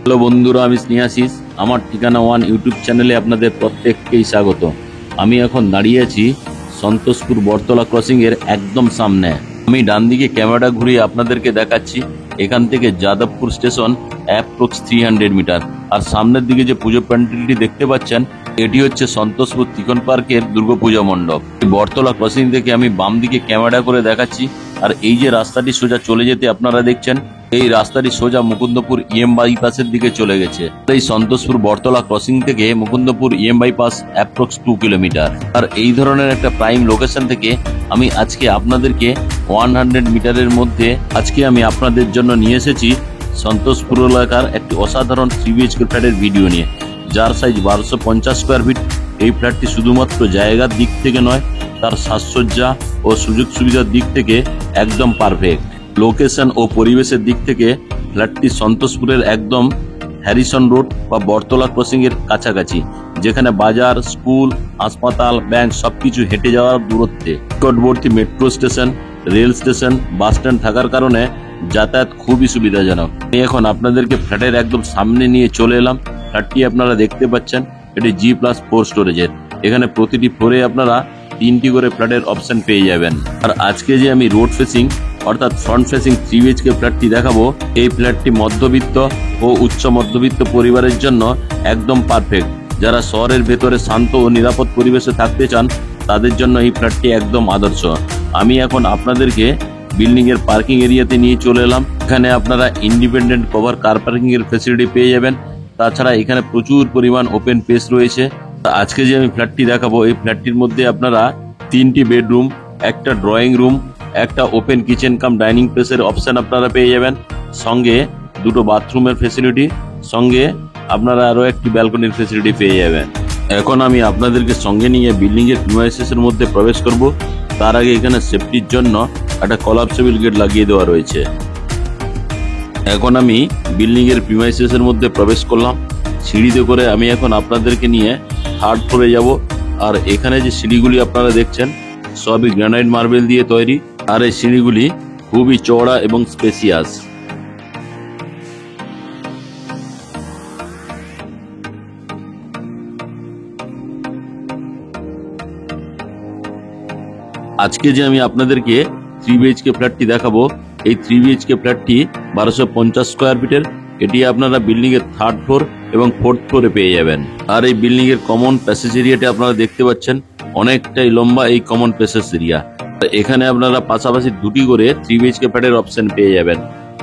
Hello বন্ধুরা, আমি স্নেহাশিস। আমার ঠিকানা ওয়ান ইউটিউব চ্যানেলে আপনাদের প্রত্যেককেই স্বাগত। আমি এখন দাঁড়িয়ে আছি সন্তোষপুর বটতলা ক্রসিং এর একদম সামনে। আমি ডান দিকে ক্যামেরা ঘুরিয়ে আপনাদেরকে দেখাচ্ছি। এখান থেকে যাদবপুর স্টেশন অ্যাপ্রক্স 300 মিটার। আর সামনের দিকে যে পুজো প্যান্ডেলটি দেখতে পাচ্ছেন, এটি হচ্ছে সন্তোষপুর তিকন পার্কের দুর্গাপূজা মণ্ডপ। বটতলা ক্রসিং থেকে আমি বাম দিকে ক্যামেরা করে দেখাচ্ছি। আর এই যে রাস্তাটি সোজা চলে যেতে আপনারা দেখছেন, এই রাস্তাটি সোজা মুকুন্দপুর ইএম বাইপাসের দিকে চলে গেছে। এই সন্তোষপুর বটতলা ক্রসিং থেকে Mukundapur EM bypass approx 2 kilometre. আর এই ধরনের একটা প্রাইম লোকেশন থেকে আমি আজকে আপনাদেরকে 100 মিটারের মধ্যে আজকে আমি আপনাদের জন্য নিয়ে এসেছি সন্তোষপুর এলাকার একটি অসাধারণ 3 BHK ফ্ল্যাটের ভিডিও নিয়ে, যার সাইজ 1250 স্কোয়ার ফিট। এই ফ্ল্যাটটি শুধুমাত্র জায়গার দিক থেকে নয়, তার সাজসজ্জা ও সুযোগ সুবিধার দিক থেকে একদম পারফেক্ট। লোকেশন ও পরিবেশের দিক থেকে ফ্ল্যাটটি সন্তোষপুরের একদম হ্যারিসন রোড বা বটতলা ক্রসিং এর কাছাকাছি, যেখানে বাজার, স্কুল, হাসপাতাল, ব্যাংক সবকিছু হেঁটে যাওয়ার দূরত্বে। নিকটবর্তী metro station, rail station, bus stand থাকার কারণে যাতায়াত খুবই সুবিধাজনক। আমি এখন আপনাদেরকে ফ্ল্যাটের একদম সামনে নিয়ে চলে এলাম। ফ্ল্যাটটি আপনারা দেখতে পাচ্ছেন, এটি G+4 স্টোরেজের। এখানে প্রতিটি ফ্লোরে আপনারা 3টি করে ফ্ল্যাটের অপশন পেয়ে যাবেন। আর আজকে যে আমি রোড ফেসিং অর্থাৎ ফ্রন্ট ফেসিং 3 BHK ফ্ল্যাটটি দেখাবো, এই ফ্ল্যাটটি মধ্যবিত্ত ও উচ্চ মধ্যবিত্ত পরিবারের জন্য একদম পারফেক্ট। যারা শহরের ভেতরে শান্ত ও নিরাপদ পরিবেশে থাকতে চান, তাদের জন্য এই ফ্ল্যাটটি একদম আদর্শ। আমি এখন আপনাদেরকে বিল্ডিং এর পার্কিং এরিয়াতে নিয়ে চলে এলাম। এখানে আপনারা ইন্ডিপেন্ডেন্ট কভার কার পার্কিং এর ফ্যাসিলিটি পেয়ে যাবেন। তাছাড়া এখানে প্রচুর পরিমাণ ওপেন স্পেস রয়েছে। আজকে যে আমি ফ্ল্যাটটি দেখাবো, এই ফ্ল্যাটটির মধ্যে আপনারা 3টি বেডরুম, একটা ড্রয়িং রুম, একটা ওপেন কিচেন কাম ডাইনিং প্লেসের অপশন আপনারা পেয়ে যাবেন। সঙ্গে 2টো বাথরুমের ফেসিলিটি, সঙ্গে আপনারা আরো একটি ব্যালকনির ফেসিলিটি পেয়ে যাবেন। এখন আমি আপনাদেরকে সঙ্গে নিয়ে বিল্ডিং এর প্রিমাইসেসের মধ্যে প্রবেশ করব। তার আগে এখানে সেফটির জন্য একটা কলাপসেবল গেট লাগিয়ে দেওয়া রয়েছে। এখন আমি বিল্ডিং এর প্রিমাইসেসের মধ্যে প্রবেশ করলাম। সিঁড়িতে করে আমি এখন আপনাদেরকে নিয়ে 3rd ফ্লোরে যাব। আর এখানে যে সিঁড়িগুলি আপনারা দেখছেন, সবই গ্রানাইট মার্বেল দিয়ে তৈরি। আর এই সিঁড়িগুলি খুবই চওড়া এবং স্পেসিয়াস। আজকে যে আমি আপনাদেরকে 3 BHK ফ্ল্যাটটি দেখাবো, এই 3 BHK ফ্ল্যাটটি 1250 স্কোয়ার ফিটের। এটি আপনারা বিল্ডিং এর 3rd ফ্লোর এবং 4th ফ্লোরে পেয়ে যাবেন। আর এই বিল্ডিং এর কমন প্যাসেজ এরিয়াটি আপনারা দেখতে পাচ্ছেন, অনেকটাই লম্বা এই কমন প্যাসেজ এরিয়া। এখানে আপনারা পাশাপাশি 2টি করে 3 BHK ফ্ল্যাটের অপশন পেয়ে যাবেন।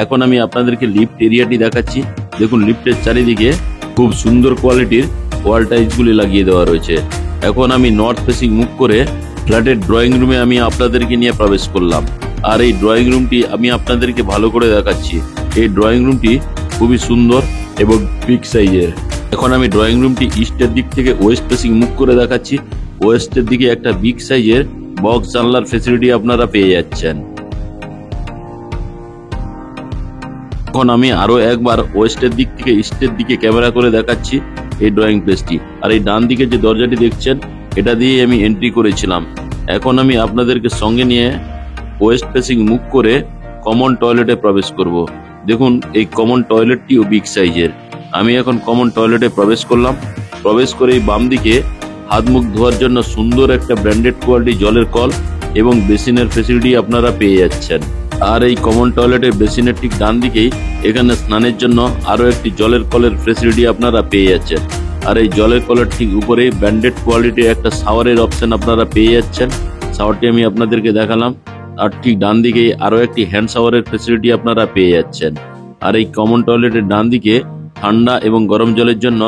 এখন আমি আপনাদেরকে লিফট এরিয়াটি দেখাচ্ছি। দেখুন, লিফটের চারিদিকে খুব সুন্দর কোয়ালিটির ওয়াল টাইলসগুলি লাগিয়ে দেওয়া রয়েছে। এখন আমি নর্থ ফেসিং মুখ করে ফ্ল্যাটের ড্রয়িং রুমে আমি আপনাদেরকে নিয়ে প্রবেশ করলাম। আর এই ড্রয়িং রুমটি আমি আপনাদেরকে ভালো করে দেখাচ্ছি। এই ড্রয়িং রুমটি খুবই সুন্দর এবং বিগ সাইজের। এখন আমি ড্রয়িং রুমটি ইস্টের দিক থেকে ওয়েস্ট ফেসিং মুখ করে দেখাচ্ছি। ওয়েস্টের দিকে একটা বিগ সাইজের বক্স জানলার ফেসিলিটি আপনারা পেয়ে যাচ্ছেন। এখন আমি আরো একবার ওয়েস্টের দিক থেকে ইস্টের দিকে ক্যামেরা করে দেখাচ্ছি এই ড্রয়িং প্লেসটি। আর এই ডান দিকে যে দরজাটি দেখছেন, এটা দিয়ে আমি এন্ট্রি করেছিলাম। এখন আমি আপনাদেরকে সঙ্গে নিয়ে ওয়েস্ট ফেসিং মুখ করে কমন টয়লেটে প্রবেশ করব। দেখুন, এই কমন টয়লেটটিও বিগ সাইজের। আমি এখন কমন টয়লেটে প্রবেশ করলাম। প্রবেশ করে এই বাম দিকে হাত মুখ ধোয়ার জন্য সুন্দর একটা ব্র্যান্ডেড কোয়ালিটি জলের কল এবং বেসিনের ফেসিলিটি আপনারা পেয়ে যাচ্ছেন। আর এই কমন টয়লেটের বেসিনের ঠিক ডান দিকেই এখানে স্নানের জন্য আরো একটি জলের কলের ফেসিলিটি আপনারা পেয়ে যাচ্ছেন। আর এই জলের কলের ঠিক উপরে ব্র্যান্ডেড কোয়ালিটির একটা শাওয়ারের অপশন আপনারা পেয়ে যাচ্ছেন। শাওয়ারটি আমি আপনাদেরকে দেখালাম। আর ঠিক ডান দিকে আরো একটি হ্যান্ড শাওয়ারের ফেসিলিটি আপনারা পেয়ে যাচ্ছেন। আর এই কমন টয়লেটের ডান দিকে ঠান্ডা এবং গরম জলের জন্য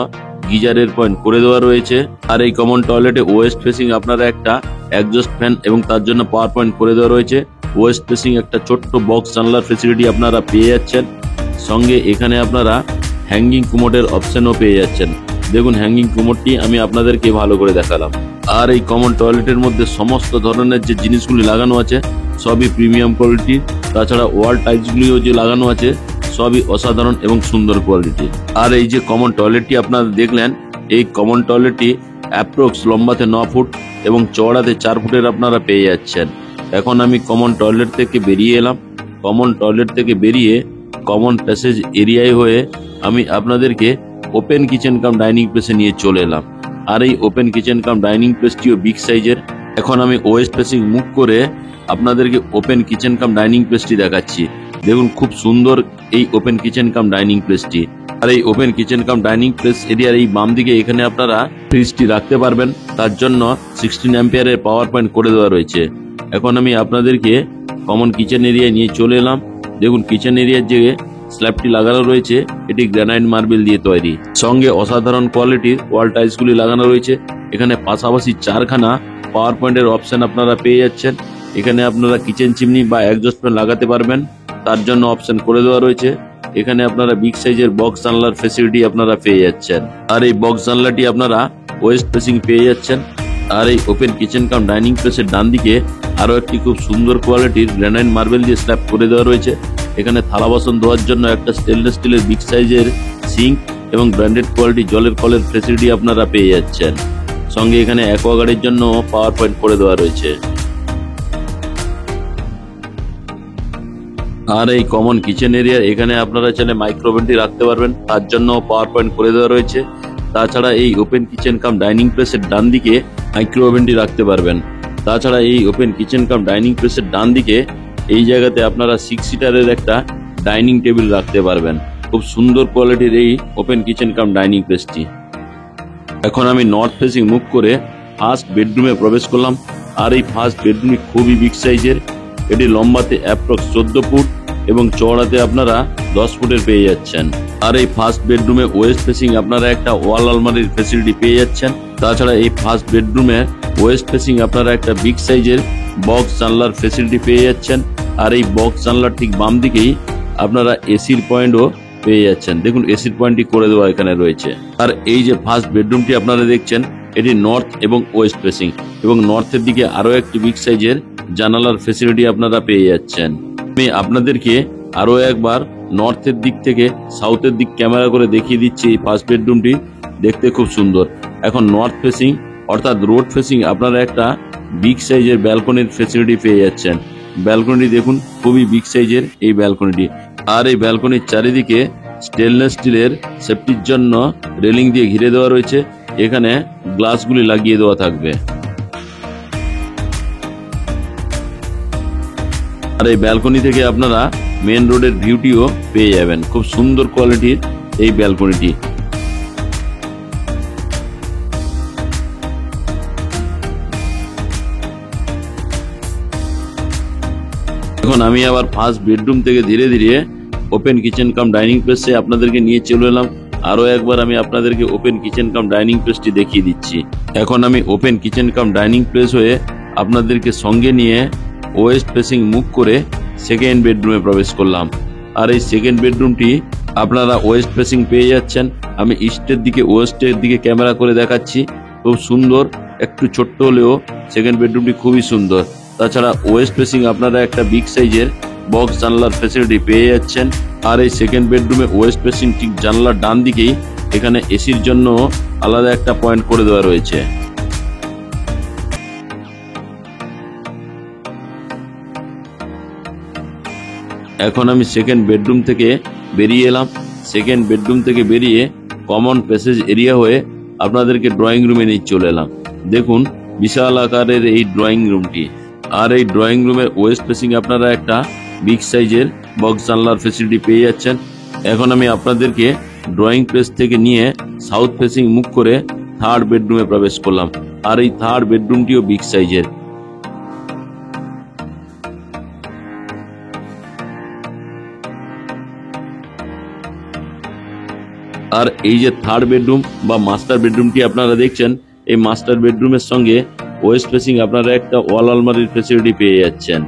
গিজারের পয়েন্ট করে দেওয়া রয়েছে। আর এই কমন টয়লেটে ওয়েস্ট ফেসিং আপনারা একটা এক্সজস্ট ফ্যান এবং তার জন্য পাওয়ার পয়েন্ট করে দেওয়া রয়েছে। ওয়েস্ট ফেসিং একটা ছোট্ট বক্স জানলার ফেসিলিটি আপনারা পেয়ে যাচ্ছেন। সঙ্গে এখানে আপনারা হ্যাঙ্গিং কুমোডের অপশনও পেয়ে যাচ্ছেন। দেখুন, হ্যাঙ্গিং কুমোডটি আমি আপনাদেরকে ভালো করে দেখালাম। আর এই কমন টয়লেটের মধ্যে সমস্ত ধরনের যে জিনিসগুলি লাগানো আছে সবই প্রিমিয়াম কোয়ালিটির। তাছাড়া ওয়াল টাইলসগুলিও যে লাগানো আছে সবই অসাধারণ এবং সুন্দর কোয়ালিটির। আর এই যে কমন টয়লেটটি আপনারা দেখলেন, এই কমন টয়লেটটি অ্যাপ্রক্স লম্বাতে 9 ফুট এবং চওড়াতে 4 ফুটের আপনারা পেয়ে যাচ্ছেন। এখন আমি কমন টয়লেট থেকে বেরিয়ে এলাম। কমন টয়লেট থেকে বেরিয়ে কমন প্যাসেজ এরিয়ায় হয়ে আমি আপনাদেরকে ওপেন কিচেন কাম ডাইনিং প্লেসে নিয়ে চলে এলাম। আর এই ওপেন কিচেন কাম ডাইনিং প্লেসটিও বিগ সাইজের। এখন আমি ওয়েস্ট ফেসিং মুভ করে আপনাদেরকে ওপেন কিচেন কাম ডাইনিং প্লেসটি দেখাচ্ছি। দেখুন খুব সুন্দর এই ওপেন কিচেন কাম ডাইনিং প্লেসটি। আর এই open kitchen cum dining place এরিয়ার এই বাম দিকে এখানে আপনারা ফ্রিজটি রাখতে পারবেন। তার জন্য 16 অ্যাম্পিয়ারের পাওয়ার পয়েন্ট করে দেওয়া রয়েছে। এখন আমি আপনাদেরকে কমন কিচেন এরিয়ায় নিয়ে চলে এলাম। দেখুন কিচেন এরিয়ার যে স্ল্যাবটি লাগানো রয়েছে এটি গ্রানাইট মার্বেল দিয়ে তৈরি, সঙ্গে অসাধারণ কোয়ালিটির ওয়াল টাইলসগুলি লাগানো রয়েছে। এখানে পাশাপাশি 4খানা পাওয়ার পয়েন্টের অপশন আপনারা পেয়ে যাচ্ছেন। এখানে আপনারা কিচেন চিমনি বা এক্সস্ট ফ্যান লাগাতে পারবেন, তার জন্য অপশন করে দেওয়া রয়েছে। এখানে আপনারা বিগ সাইজের বক্স জানলার ফেসিলিটি আপনারা পেয়ে যাচ্ছেন। আর এই বক্স জানলাটি আপনারা ওয়েস্ট ফেসিং পেয়ে যাচ্ছেন। আর এই ওপেন কিচেন কাম ডাইনিং প্লেসের ডান দিকে আরো একটি খুব সুন্দর কোয়ালিটির গ্রানাইট মার্বেল দিয়ে স্ল্যাব করে দেওয়া রয়েছে। এখানে থালা বাসন ধোয়ার জন্য একটা স্টেনলেস স্টিলের বিগ সাইজের সিঙ্ক এবং ব্র্যান্ডেড কোয়ালিটি জলের কলের ফেসিলিটি আপনারা পেয়ে যাচ্ছেন। সঙ্গে এখানে অ্যাকোয়াগার্ডের জন্য পাওয়ার পয়েন্ট করে দেওয়া রয়েছে। আর এই কমন কিচেন এরিয়া এখানে আপনারা চাইলে মাইক্রোওভেনটি রাখতে পারবেন, তার জন্য পাওয়ার পয়েন্ট করে দেওয়া রয়েছে। তাছাড়া এই ওপেন কিচেন কাম ডাইনিং প্লেসের ডান দিকে মাইক্রোওভেনটি রাখতে পারবেন। তাছাড়া এই ওপেন কিচেন কাম ডাইনিং প্লেসের ডান দিকে এই জায়গাতে আপনারা 6 সিটারের একটা ডাইনিং টেবিল রাখতে পারবেন। খুব সুন্দর কোয়ালিটির এই ওপেন কিচেন কাম ডাইনিং প্লেসটি। এখন আমি নর্থ ফেসিং মুভ করে ফার্স্ট বেডরুমে প্রবেশ করলাম। আর এই ফার্স্ট বেডরুমটি খুবই বিগ সাইজের। এটি লম্বাতে অ্যাপ্রক্স 14 ফুট এবং চওড়াতে আপনারা 10 ফুটের পেয়ে যাচ্ছেন। আর এই ফার্স্ট বেডরুমে ওয়েস্ট ফেসিং আপনারা একটা ওয়াল আলমারির ফেসিলিটি পেয়ে যাচ্ছেন। তাছাড়া এই ফার্স্ট বেডরুমে ওয়েস্ট ফেসিং আপনারা একটা বিগ সাইজের বক্স জানলার ফেসিলিটি পেয়ে যাচ্ছেন। আর এই বক্স জানলার ঠিক বাম দিকেই আপনারা এসির পয়েন্টও পেয়ে যাচ্ছেন। দেখুন এসির পয়েন্টটি করে দেওয়া এখানে রয়েছে। আর এই যে ফার্স্ট বেডরুমটি আপনারা দেখছেন এটি নর্থ এবং ওয়েস্ট ফেসিং, এবং নর্থের দিকে আরো একটি বিগ সাইজের জানালার ফেসিলিটি আপনারা পেয়ে যাচ্ছেন। আমি আপনাদেরকে আরো একবার নর্থের দিক থেকে সাউথের দিক ক্যামেরা করে দেখিয়ে দিচ্ছি। এই ফার্স্ট বেডরুমটি দেখতে খুব সুন্দর। এখন নর্থ ফেসিং অর্থাৎ রোড ফেসিং আপনারা একটা বিগ সাইজের ব্যালকনির ফেসিলিটি পেয়ে যাচ্ছেন। ব্যালকনিটি দেখুন খুবই বিগ সাইজের এই ব্যালকনিটি। আর এই ব্যালকনির চারিদিকে স্টেনলেস স্টিলের সেফটির জন্য রেলিং দিয়ে ঘিরে দেওয়া রয়েছে। এখানে গ্লাসগুলি লাগিয়ে দেওয়া থাকবে। আর এই ব্যালকনি থেকে আপনারা মেন রোডের ভিউটিও পেয়ে যাবেন। খুব সুন্দর কোয়ালিটির এই ব্যালকনিটি। এখন আমি আবার ফার্স্ট বেডরুম থেকে ধীরে ধীরে ওপেন কিচেন কাম ডাইনিং প্লেসে আপনাদেরকে নিয়ে চলে এলাম। আরো একবার আমি আপনাদেরকে ওপেন কিচেন কাম ডাইনিং প্লেসটি দেখিয়ে দিচ্ছি। এখন আমি open kitchen cum dining place হয়ে আপনাদেরকে সঙ্গে নিয়ে ওয়েস্ট ফেসিং মুভ করে সেকেন্ড বেডরুমে প্রবেশ করলাম। আর এই সেকেন্ড বেডরুমটি আপনারা ওয়েস্ট ফেসিং পেয়ে যাচ্ছেন। আমি ইস্টের দিকে ওয়েস্টের দিকে ক্যামেরা করে দেখাচ্ছি। খুব সুন্দর, একটু ছোট্ট হলেও সেকেন্ড বেডরুমটি খুবই সুন্দর। তাছাড়া ওয়েস্ট ফেসিং আপনারা একটা বিগ সাইজের বক্স জানলার ফেসিলিটি পেয়ে যাচ্ছেন। আর এই সেকেন্ড বেডরুমে ওয়েস্ট ফেসিং ঠিক জানলার ডান দিকেই এখানে এসির জন্য আলাদা একটা পয়েন্ট করে দেওয়া রয়েছে। এখন আমি সেকেন্ড বেডরুম থেকে বেরিয়ে এলাম। সেকেন্ড বেডরুম থেকে বেরিয়ে কমন প্যাসেজ এরিয়া হয়ে আপনাদেরকে ড্রয়িং রুমে নিয়ে চলে এলাম। দেখুন বিশাল আকারের এই ড্রয়িং রুমটি। আর এই ড্রয়িং রুমের ওয়েস্ট ফেসিং আপনারা একটা বিগ সাইজের বক্স জানলার ফেসিলিটি পেয়ে যাচ্ছেন। এখন আমি আপনাদেরকে ড্রয়িং প্লেস থেকে নিয়ে সাউথ ফেসিং মুভ করে থার্ড বেডরুমে প্রবেশ করলাম। আর এই থার্ড বেডরুমটিও বিগ সাইজের। আর এই যে থার্ড বেডরুম বা মাস্টার বেডরুমটি আপনারা দেখছেন, এই মাস্টার বেডরুমের সঙ্গে ওয়েস্ট ফেসিং আপনারা একটা ওয়াল আলমারির ফেসিলিটি পেয়ে যাচ্ছেন।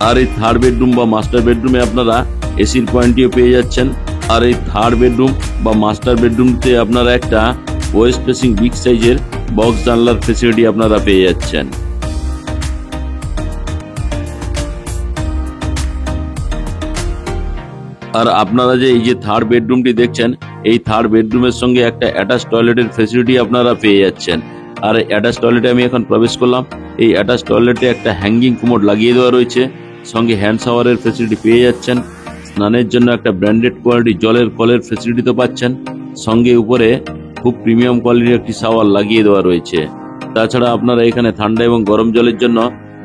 আর এই থার্ড বেডরুম বা মাস্টার বেডরুমে আপনারা এসির পয়েন্টটিও পেয়ে যাচ্ছেন। আর এই থার্ড বেডরুম বা মাস্টার বেডরুমতে আপনারা একটা ওয়েস্ট ফেসিং বিগ সাইজের বক্স জানলার ফেসিলিটি আপনারা পেয়ে যাচ্ছেন। আর আপনারা যে এই যে থার্ড বেডরুমটি দেখছেন, এই থার্ড বেডরুমের সঙ্গে একটা অ্যাটাচ টয়লেটের ফেসিলিটি আপনারা পেয়ে যাচ্ছেন। আর অ্যাটাচ টয়লেটে আমি এখন প্রবেশ করলাম। এই অ্যাটাচ টয়লেটে একটা হ্যাঙ্গিং কুমোড লাগিয়ে দেওয়া রয়েছে, সঙ্গে হ্যান্ড শাওয়ারের ফেসিলিটি পেয়ে যাচ্ছেন। স্নানের জন্য একটা ব্র্যান্ডেড কোয়ালিটি জলের কলের ফেসিলিটি তো পাচ্ছেন, সঙ্গে উপরে খুব প্রিমিয়াম কোয়ালিটির একটি শাওয়ার লাগিয়ে দেওয়া রয়েছে। তাছাড়া আপনারা এখানে ঠান্ডা এবং গরম জলের জন্য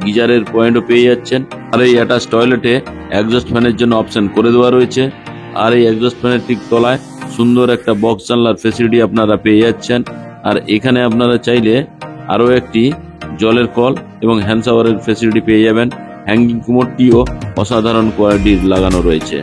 গিজারের পয়েন্টও পেয়ে যাচ্ছেন। আর এই অ্যাটাচ টয়লেটে এক্সস্ট ফ্যানের জন্য অপশন করে দেওয়া রয়েছে। আর এই এক্সস্ট ফ্যানের ঠিক তলায় সুন্দর একটা বক্স জানলার ফেসিলিটি আপনারা পেয়ে যাচ্ছেন। আর এখানে আপনারা চাইলে আরও একটি জলের কল এবং হ্যান্ড শাওয়ারের ফেসিলিটি পেয়ে যাবেন। হ্যাঙ্গিং কুমোডটিও অসাধারণ কোয়ালিটির লাগানো রয়েছে।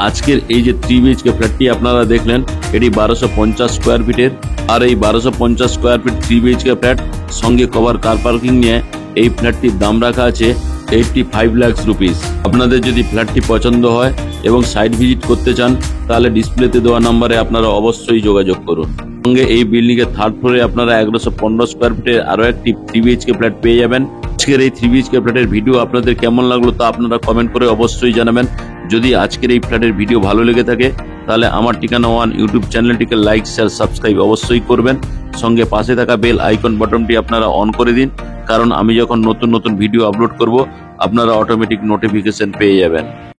আজকের এই যে 3 BHK ফ্ল্যাটটি আপনারা দেখলেন, এটি 1250 স্কোয়ার ফিটের। আর এই 1250 স্কোয়ার ফিট 3 BHK ফ্ল্যাট সঙ্গে কভার কার পার্কিং নিয়ে এই ফ্ল্যাটটির দাম রাখা আছে 85 লাখ রুপিস। আপনাদের যদি ফ্ল্যাটটি পছন্দ হয় এবং সাইট ভিজিট করতে চান, তাহলে ডিসপ্লেতে দেওয়া নম্বরে আপনারা অবশ্যই যোগাযোগ করুন। সঙ্গে এই বিল্ডিং এর থার্ড ফ্লোরে আপনারা 1115 স্কোয়ার ফিটের আরো একটি 3 BHK ফ্ল্যাট পেয়ে যাবেন। আজকের এই 3 BHK ফ্ল্যাটের ভিডিও আপনাদের কেমন লাগলো তা আপনারা কমেন্ট করে অবশ্যই জানাবেন। যদি আজকের এই ফ্ল্যাটের ভিডিও ভালো লেগে থাকে, তাহলে আমার ঠিকানা ওয়ান ইউটিউব চ্যানেলটিকে লাইক শেয়ার সাবস্ক্রাইব অবশ্যই করবেন। সঙ্গে পাশে থাকা বেল আইকন বাটনটি আপনারা অন করে দিন, কারণ আমি যখন নতুন নতুন ভিডিও আপলোড করব আপনারা অটোমেটিক নোটিফিকেশন পেয়ে যাবেন।